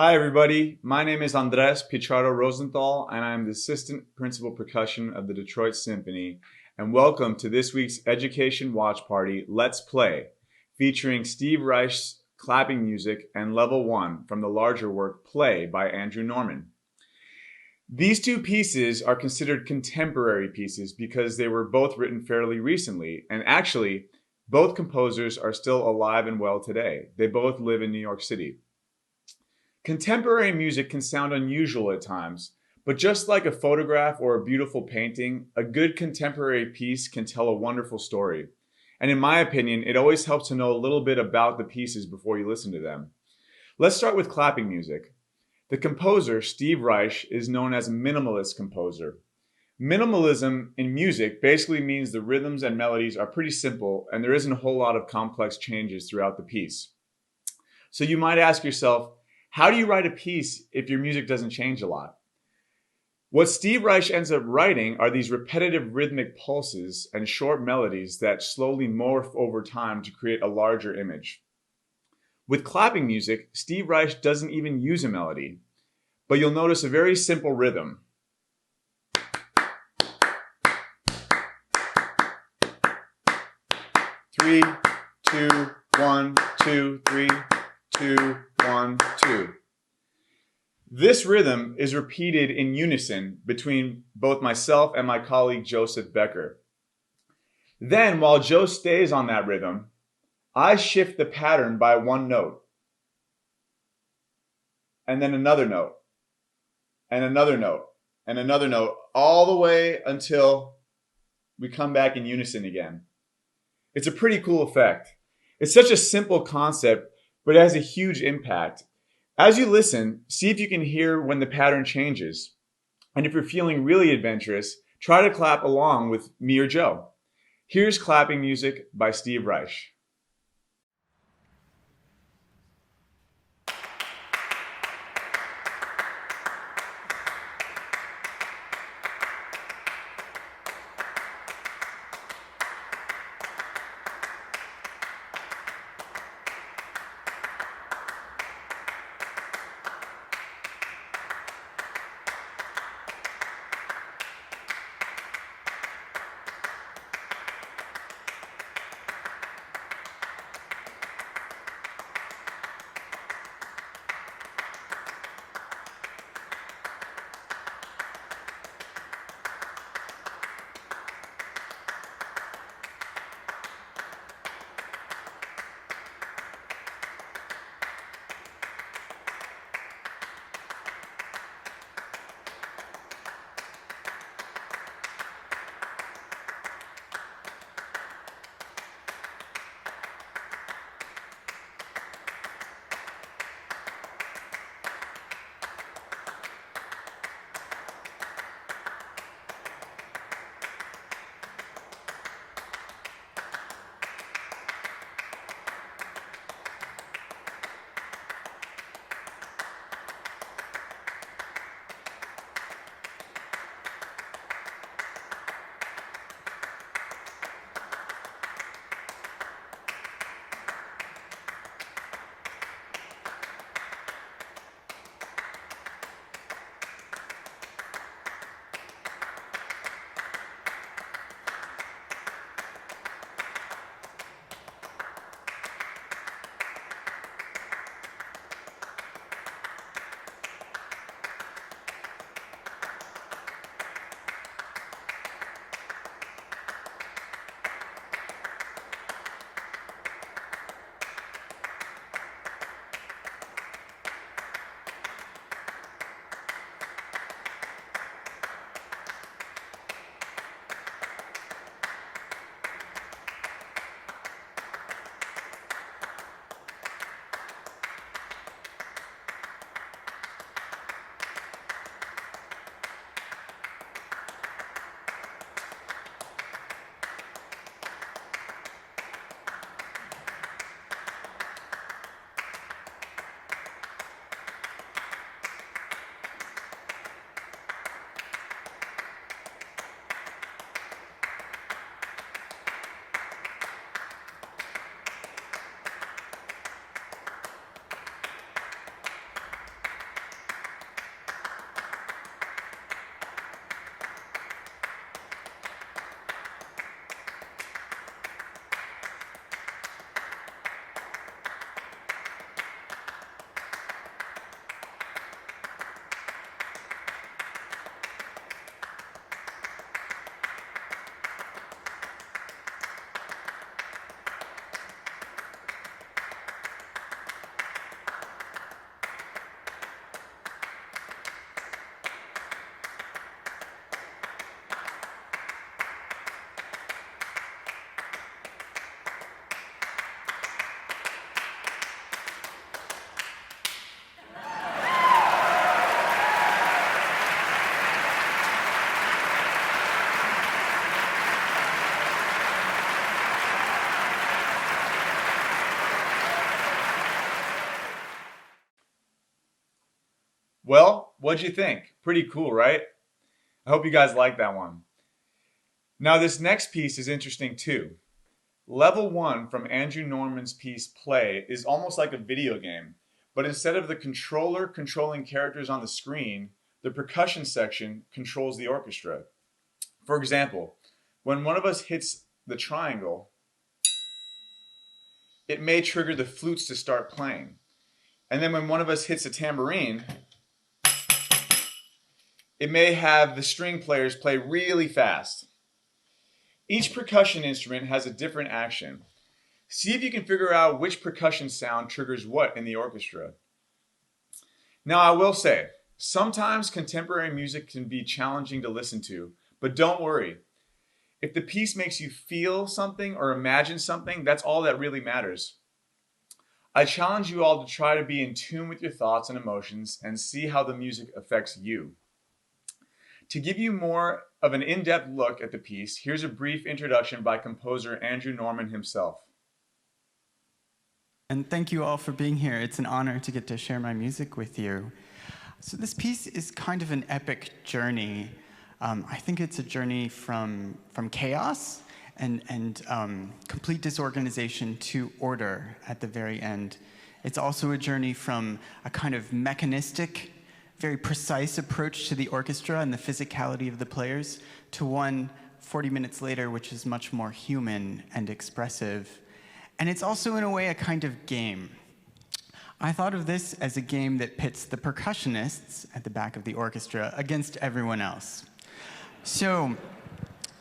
Hi everybody, my name is Andrés Pichardo-Rosenthal and I am the Assistant Principal Percussion of the Detroit Symphony, and welcome to this week's Education Watch Party, Let's Play, featuring Steve Reich's clapping music and Level 1 from the larger work Play by Andrew Norman. These two pieces are considered contemporary pieces because they were both written fairly recently, and actually, both composers are still alive and well today. They both live in New York City. Contemporary music can sound unusual at times, but just like a photograph or a beautiful painting, a good contemporary piece can tell a wonderful story. And in my opinion, it always helps to know a little bit about the pieces before you listen to them. Let's start with clapping music. The composer, Steve Reich, is known as a minimalist composer. Minimalism in music basically means the rhythms and melodies are pretty simple and there isn't a whole lot of complex changes throughout the piece. So you might ask yourself, how do you write a piece if your music doesn't change a lot? What Steve Reich ends up writing are these repetitive rhythmic pulses and short melodies that slowly morph over time to create a larger image. With clapping music, Steve Reich doesn't even use a melody, but you'll notice a very simple rhythm. 3, 2, 1, 2, 3, 2, 1, 2. This rhythm is repeated in unison between both myself and my colleague Joseph Becker. Then, while Joe stays on that rhythm, I shift the pattern by one note, and then another note, and another note, and another note, all the way until we come back in unison again. It's a pretty cool effect. It's such a simple concept, but it has a huge impact. As you listen, see if you can hear when the pattern changes. And if you're feeling really adventurous, try to clap along with me or Joe. Here's clapping music by Steve Reich. Well, what'd you think? Pretty cool, right? I hope you guys like that one. Now, this next piece is interesting too. Level 1 from Andrew Norman's piece Play is almost like a video game, but instead of the controller controlling characters on the screen, the percussion section controls the orchestra. For example, when one of us hits the triangle, it may trigger the flutes to start playing. And then when one of us hits a tambourine, it may have the string players play really fast. Each percussion instrument has a different action. See if you can figure out which percussion sound triggers what in the orchestra. Now, I will say, sometimes contemporary music can be challenging to listen to, but don't worry. If the piece makes you feel something or imagine something, that's all that really matters. I challenge you all to try to be in tune with your thoughts and emotions and see how the music affects you. To give you more of an in-depth look at the piece, here's a brief introduction by composer Andrew Norman himself. And thank you all for being here. It's an honor to get to share my music with you. So this piece is kind of an epic journey. I think it's a journey from chaos and complete disorganization to order at the very end. It's also a journey from a kind of mechanistic, very precise approach to the orchestra and the physicality of the players to one 40 minutes later, which is much more human and expressive. And it's also, in a way, a kind of game. I thought of this as a game that pits the percussionists at the back of the orchestra against everyone else. So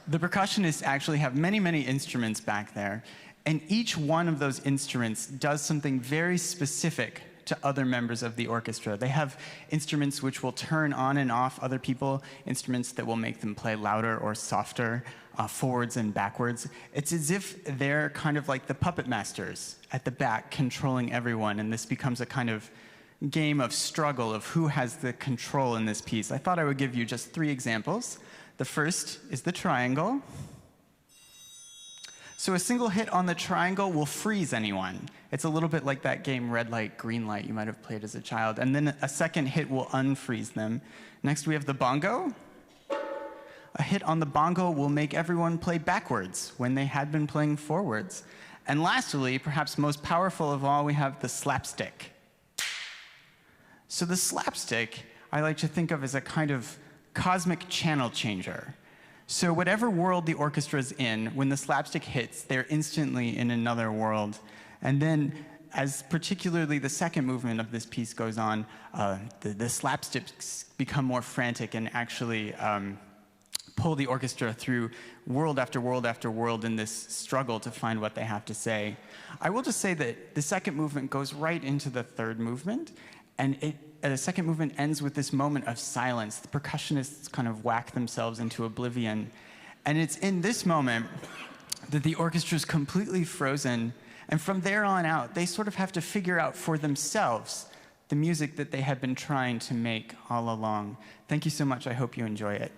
the percussionists actually have many, many instruments back there, and each one of those instruments does something very specific to other members of the orchestra. They have instruments which will turn on and off other people, instruments that will make them play louder or softer, forwards and backwards. It's as if they're kind of like the puppet masters at the back controlling everyone, and this becomes a kind of game of struggle of who has the control in this piece. I thought I would give you just 3 examples. The first is the triangle. So a single hit on the triangle will freeze anyone. It's a little bit like that game Red Light, Green Light you might have played as a child. And then a second hit will unfreeze them. Next we have the bongo. A hit on the bongo will make everyone play backwards when they had been playing forwards. And lastly, perhaps most powerful of all, we have the slapstick. So the slapstick, I like to think of as a kind of cosmic channel changer. So whatever world the orchestra is in, when the slapstick hits, they're instantly in another world. And then, as particularly the second movement of this piece goes on, the slapsticks become more frantic and actually pull the orchestra through world after world after world in this struggle to find what they have to say. I will just say that the second movement goes right into the third movement, and the second movement ends with this moment of silence. The percussionists kind of whack themselves into oblivion. And it's in this moment that the orchestra is completely frozen. And from there on out, they sort of have to figure out for themselves the music that they have been trying to make all along. Thank you so much. I hope you enjoy it.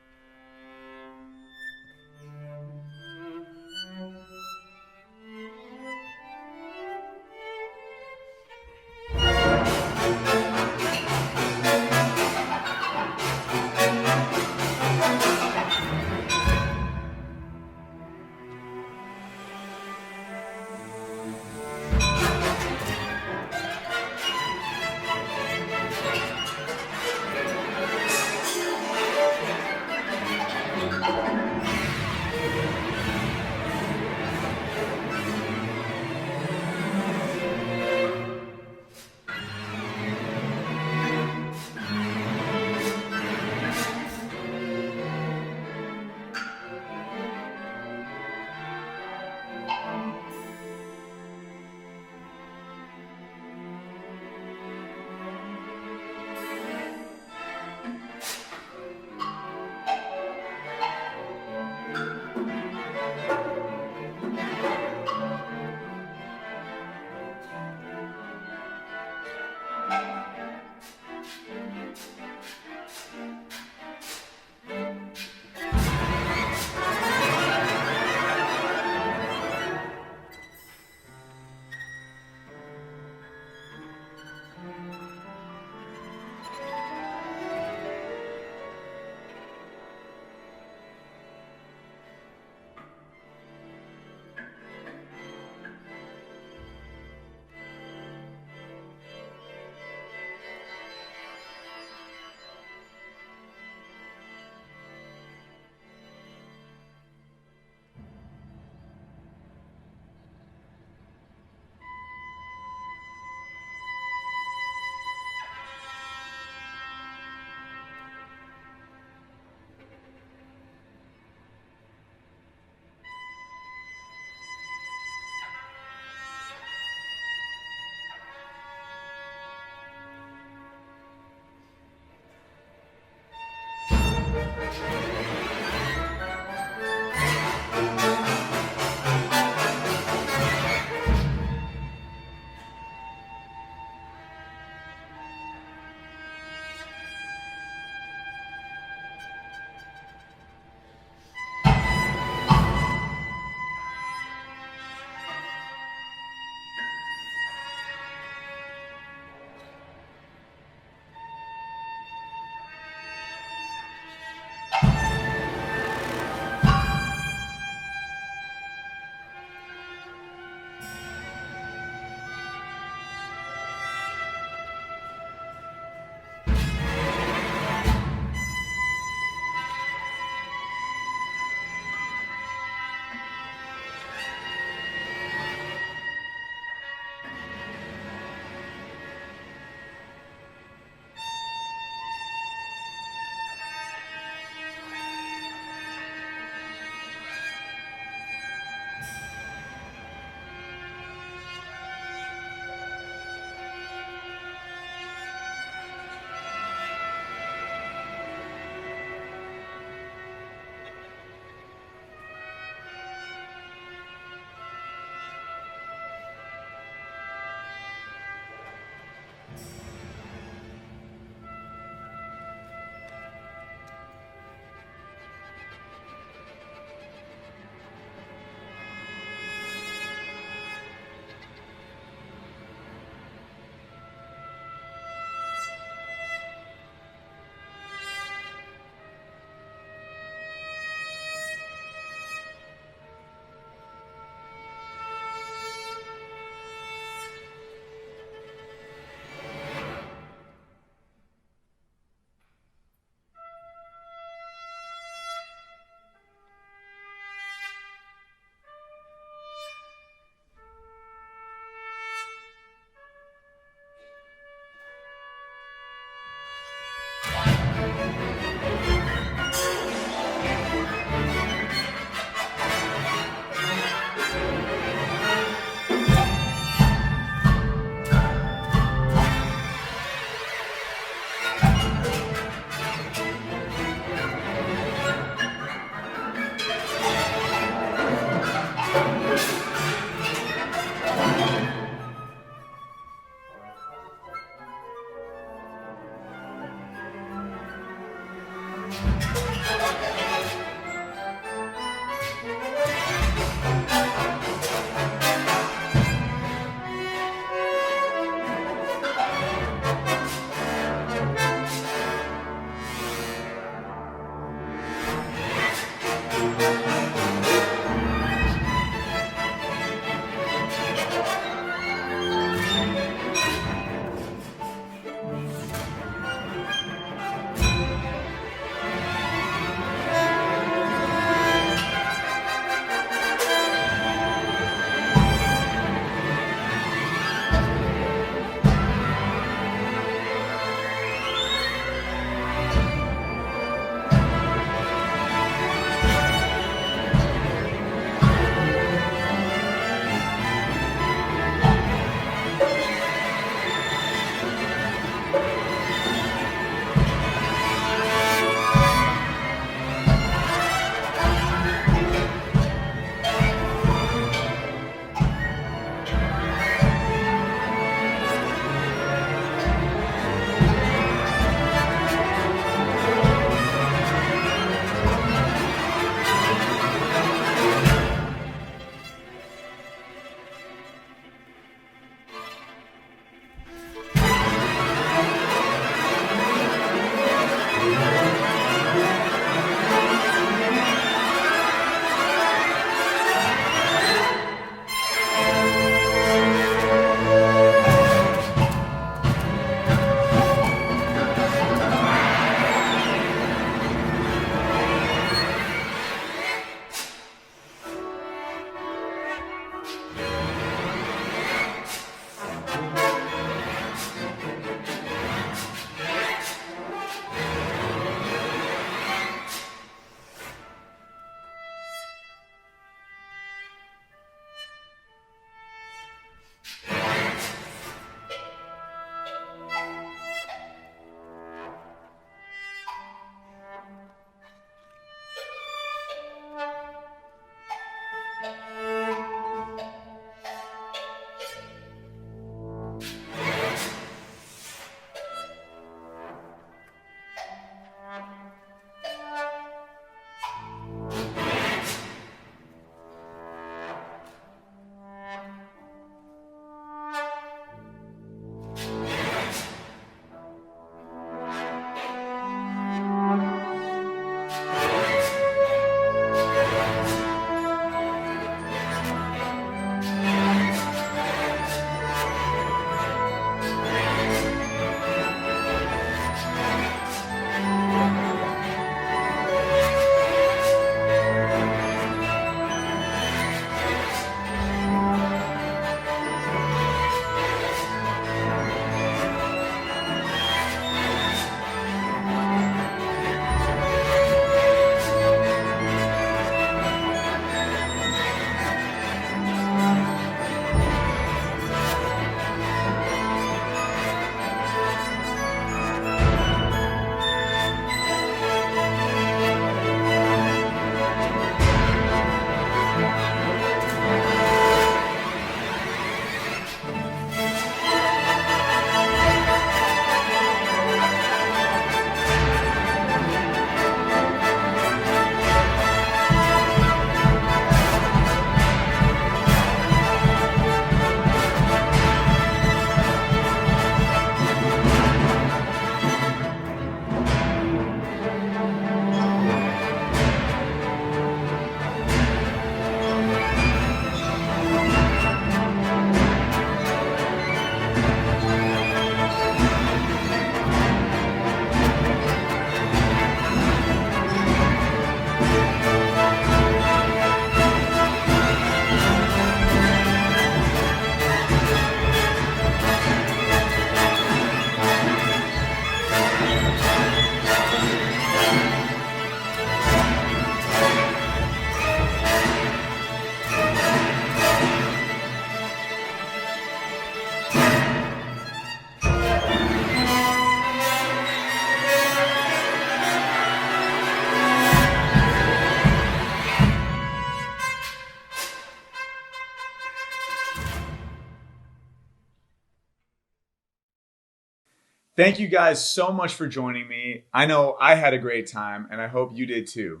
Thank you guys so much for joining me. I know I had a great time, and I hope you did too.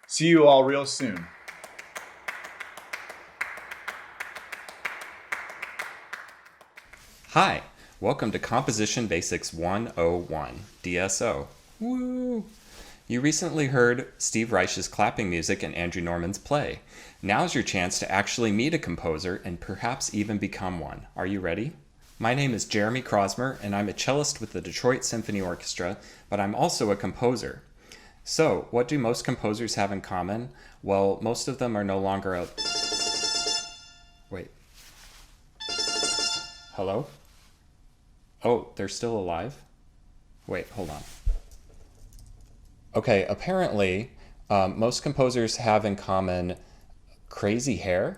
See you all real soon. Hi, welcome to Composition Basics 101, DSO. Woo! You recently heard Steve Reich's clapping music and Andrew Norman's play. Now's your chance to actually meet a composer and perhaps even become one. Are you ready? My name is Jeremy Crosmer, and I'm a cellist with the Detroit Symphony Orchestra, but I'm also a composer. So, what do most composers have in common? Well, most of them are no longer a... Wait. Hello? Oh, they're still alive? Wait, hold on. Okay, apparently, most composers have in common crazy hair.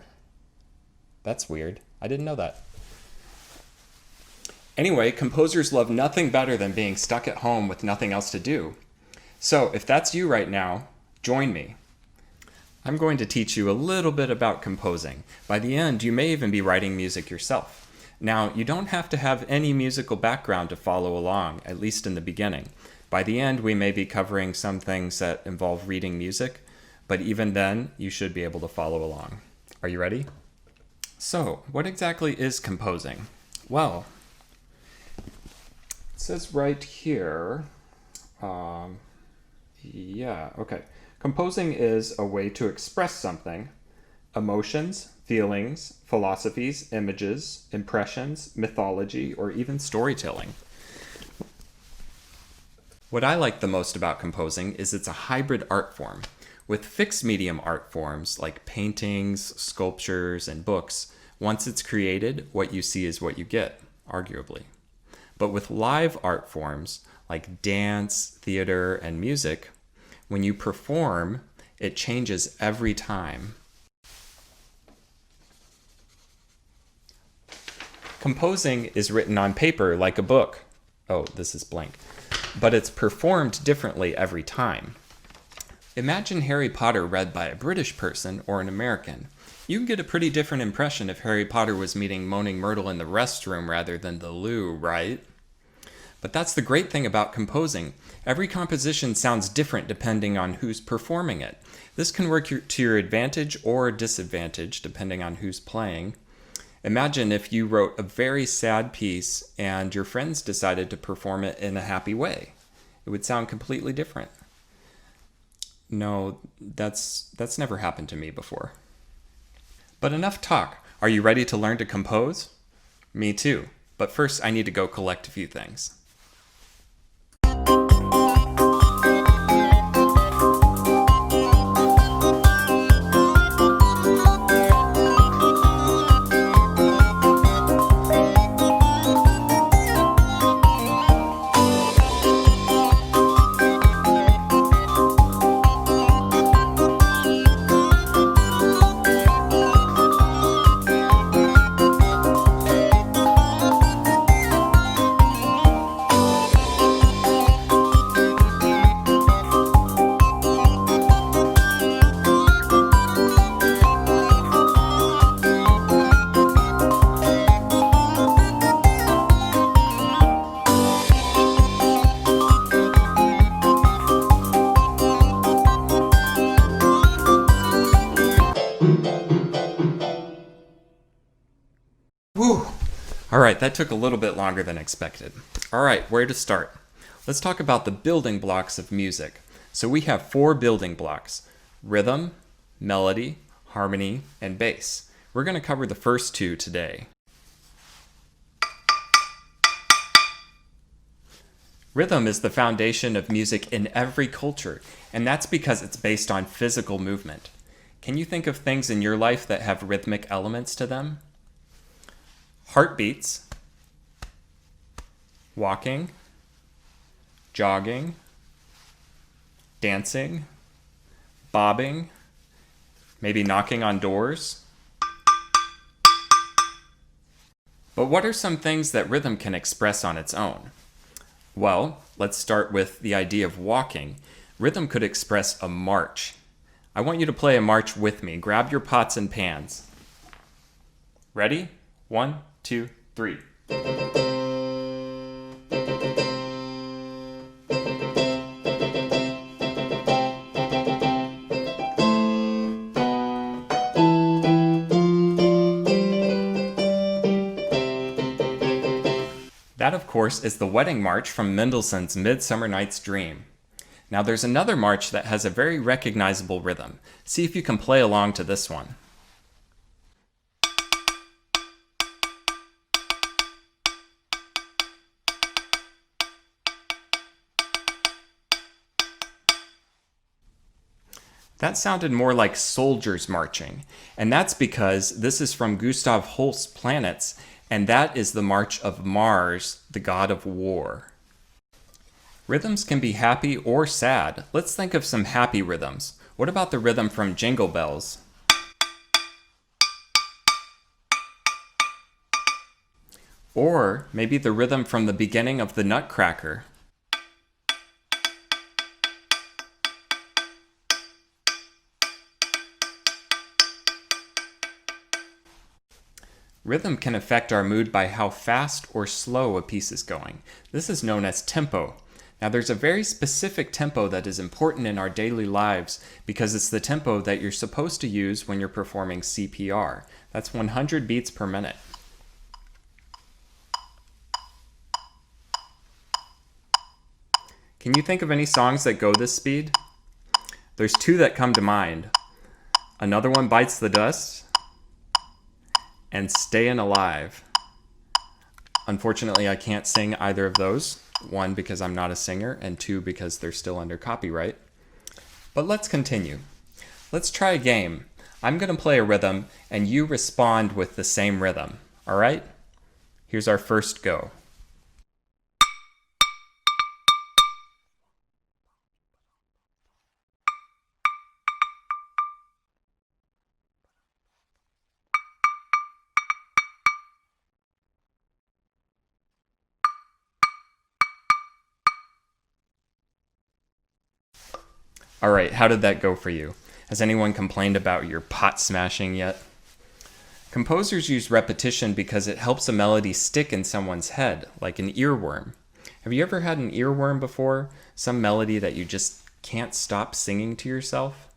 That's weird. I didn't know that. Anyway, composers love nothing better than being stuck at home with nothing else to do. So, if that's you right now, join me. I'm going to teach you a little bit about composing. By the end, you may even be writing music yourself. Now, you don't have to have any musical background to follow along, at least in the beginning. By the end, we may be covering some things that involve reading music, but even then, you should be able to follow along. Are you ready? So, what exactly is composing? Well, it says right here, okay. Composing is a way to express something, emotions, feelings, philosophies, images, impressions, mythology, or even storytelling. What I like the most about composing is it's a hybrid art form. With fixed medium art forms like paintings, sculptures, and books, once it's created, what you see is what you get, arguably. But with live art forms like dance, theater, and music, when you perform, it changes every time. Composing is written on paper like a book. Oh, this is blank. But it's performed differently every time. Imagine Harry Potter read by a British person or an American. You can get a pretty different impression if Harry Potter was meeting Moaning Myrtle in the restroom rather than the loo, right? But that's the great thing about composing. Every composition sounds different depending on who's performing it. This can work to your advantage or disadvantage depending on who's playing. Imagine if you wrote a very sad piece and your friends decided to perform it in a happy way. It would sound completely different. No, that's never happened to me before. But enough talk. Are you ready to learn to compose? Me too. But first I need to go collect a few things. Whew. All right, that took a little bit longer than expected. All right, where to start? Let's talk about the building blocks of music. So we have 4 building blocks: rhythm, melody, harmony, and bass. We're going to cover the first 2 today. Rhythm is the foundation of music in every culture, and that's because it's based on physical movement. Can you think of things in your life that have rhythmic elements to them? Heartbeats, walking, jogging, dancing, bobbing, maybe knocking on doors. But what are some things that rhythm can express on its own? Well, let's start with the idea of walking. Rhythm could express a march. I want you to play a march with me. Grab your pots and pans. Ready? 1, 2, 3. course, is the Wedding March from Mendelssohn's Midsummer Night's Dream. Now there's another march that has a very recognizable rhythm. See if you can play along to this one. That sounded more like soldiers marching, and that's because this is from Gustav Holst's Planets, and that is the March of Mars, the god of war. Rhythms can be happy or sad. Let's think of some happy rhythms. What about the rhythm from Jingle Bells? Or maybe the rhythm from the beginning of the Nutcracker. Rhythm can affect our mood by how fast or slow a piece is going. This is known as tempo. Now there's a very specific tempo that is important in our daily lives because it's the tempo that you're supposed to use when you're performing CPR. That's 100 beats per minute. Can you think of any songs that go this speed? There's two that come to mind. Another One Bites the Dust and Stayin' Alive. Unfortunately, I can't sing either of those. One, because I'm not a singer, and two, because they're still under copyright. But let's continue. Let's try a game. I'm going to play a rhythm, and you respond with the same rhythm. All right? Here's our first go. All right, how did that go for you? Has anyone complained about your pot smashing yet? Composers use repetition because it helps a melody stick in someone's head, like an earworm. Have you ever had an earworm before? Some melody that you just can't stop singing to yourself?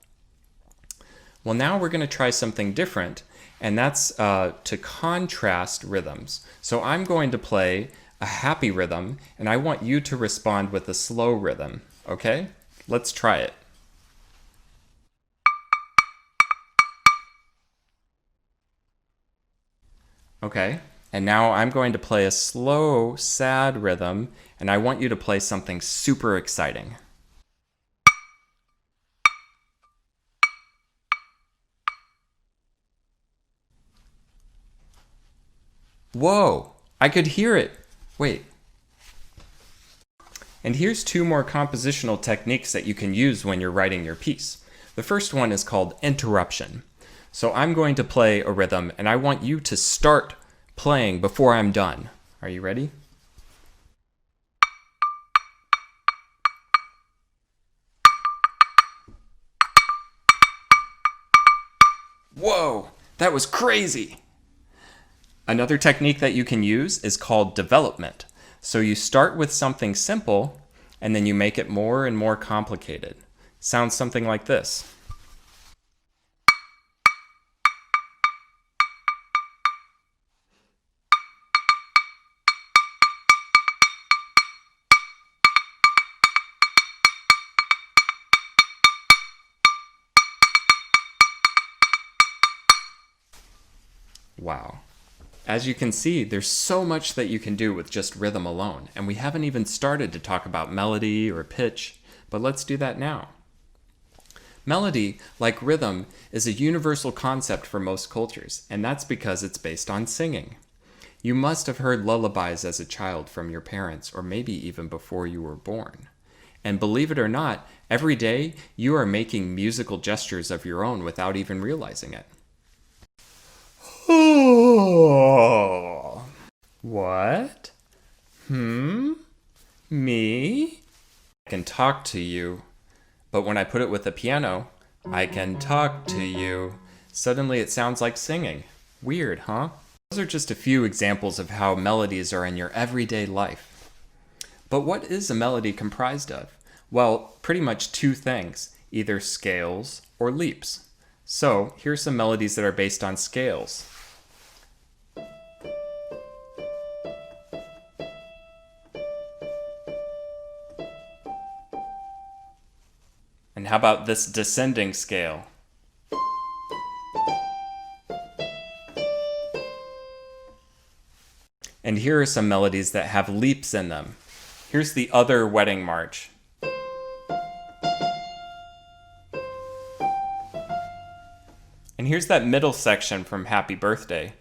Well, now we're going to try something different, and that's to contrast rhythms. So I'm going to play a happy rhythm, and I want you to respond with a slow rhythm, okay? Let's try it. Okay, and now I'm going to play a slow, sad rhythm, and I want you to play something super exciting. Whoa, I could hear it. Wait. And here's two more compositional techniques that you can use when you're writing your piece. The first one is called interruption. So I'm going to play a rhythm, and I want you to start playing before I'm done. Are you ready? Whoa, that was crazy! Another technique that you can use is called development. So you start with something simple, and then you make it more and more complicated. Sounds something like this. Wow. As you can see, there's so much that you can do with just rhythm alone, and we haven't even started to talk about melody or pitch, but let's do that now. Melody, like rhythm, is a universal concept for most cultures, and that's because it's based on singing. You must have heard lullabies as a child from your parents, or maybe even before you were born. And believe it or not, every day you are making musical gestures of your own without even realizing it. What? Me? I can talk to you. But when I put it with the piano, I can talk to you. Suddenly it sounds like singing. Weird, huh? Those are just a few examples of how melodies are in your everyday life. But what is a melody comprised of? Well, pretty much two things, either scales or leaps. So here's some melodies that are based on scales. how about this descending scale? And here are some melodies that have leaps in them. Here's the other wedding march. And here's that middle section from Happy Birthday.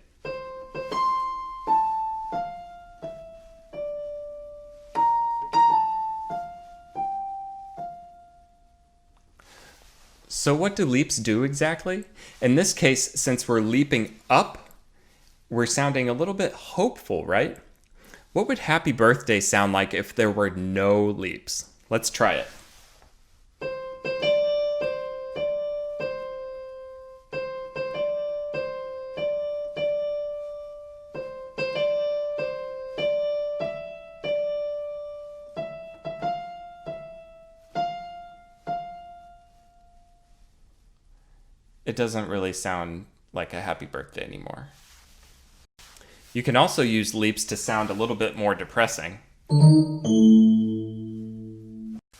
So what do leaps do exactly? In this case, since we're leaping up, we're sounding a little bit hopeful, right? What would Happy Birthday sound like if there were no leaps? Let's try it. It doesn't really sound like a happy birthday anymore. You can also use leaps to sound a little bit more depressing.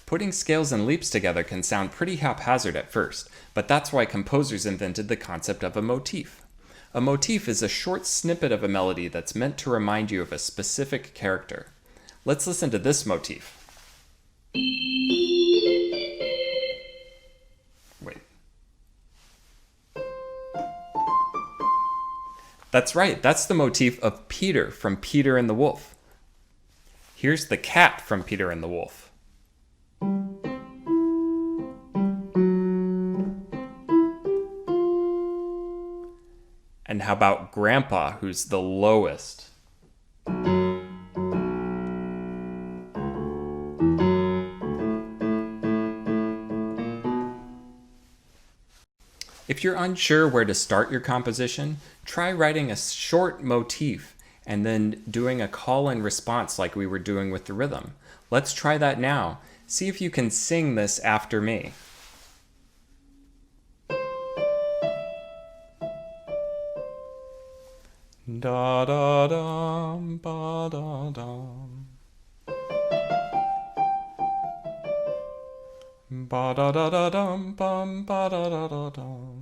Putting scales and leaps together can sound pretty haphazard at first, but that's why composers invented the concept of a motif. A motif is a short snippet of a melody that's meant to remind you of a specific character. Let's listen to this motif. Wait. That's right, that's the motif of Peter from Peter and the Wolf. Here's the cat from Peter and the Wolf. And how about Grandpa, who's the lowest? If you're unsure where to start your composition, try writing a short motif and then doing a call and response like we were doing with the rhythm. Let's try that now. See if you can sing this after me. Da da dum ba da dum. Ba da da da dum bum ba da da da dum.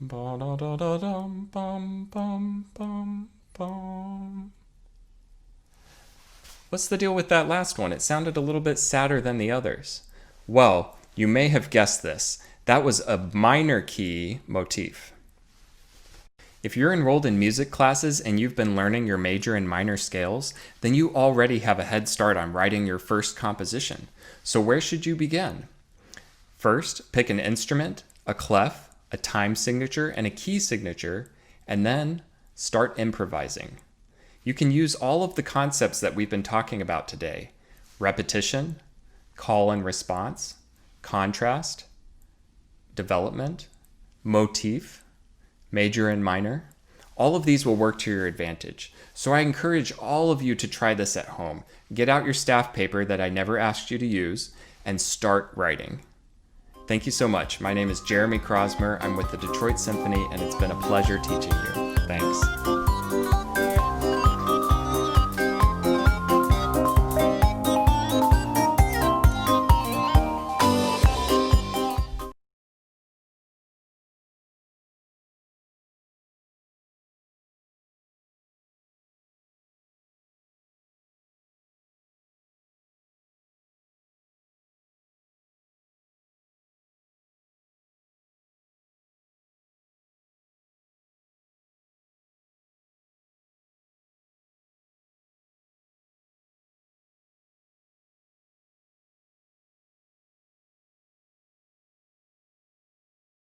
Ba da da da dum bum bum bum bum. What's the deal with that last one? It sounded a little bit sadder than the others. Well, you may have guessed this. That was a minor key motif. If you're enrolled in music classes and you've been learning your major and minor scales, then you already have a head start on writing your first composition. So where should you begin? First, pick an instrument, a clef, a time signature, and a key signature, and then start improvising. You can use all of the concepts that we've been talking about today: repetition, call and response, contrast, development, motif, major and minor. All of these will work to your advantage. So I encourage all of you to try this at home. Get out your staff paper that I never asked you to use and start writing. Thank you so much. My name is Jeremy Crosmer. I'm with the Detroit Symphony, and it's been a pleasure teaching you. Thanks.